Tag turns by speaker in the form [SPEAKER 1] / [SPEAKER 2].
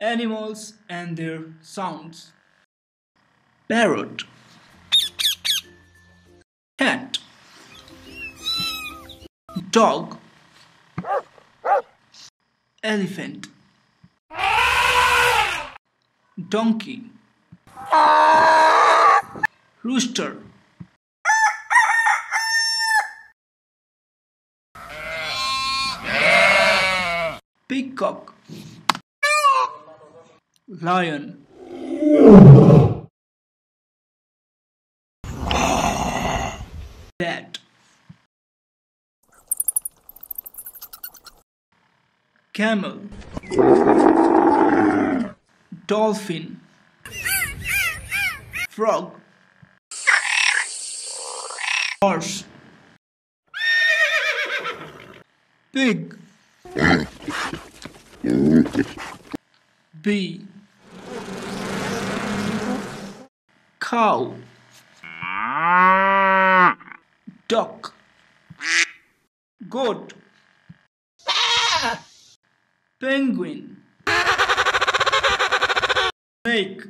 [SPEAKER 1] Animals and their sounds. Parrot, cat, dog, elephant, donkey, rooster, peacock, lion, bat, camel, dolphin, frog, horse, pig, bee, cow, duck, goat, penguin, snake.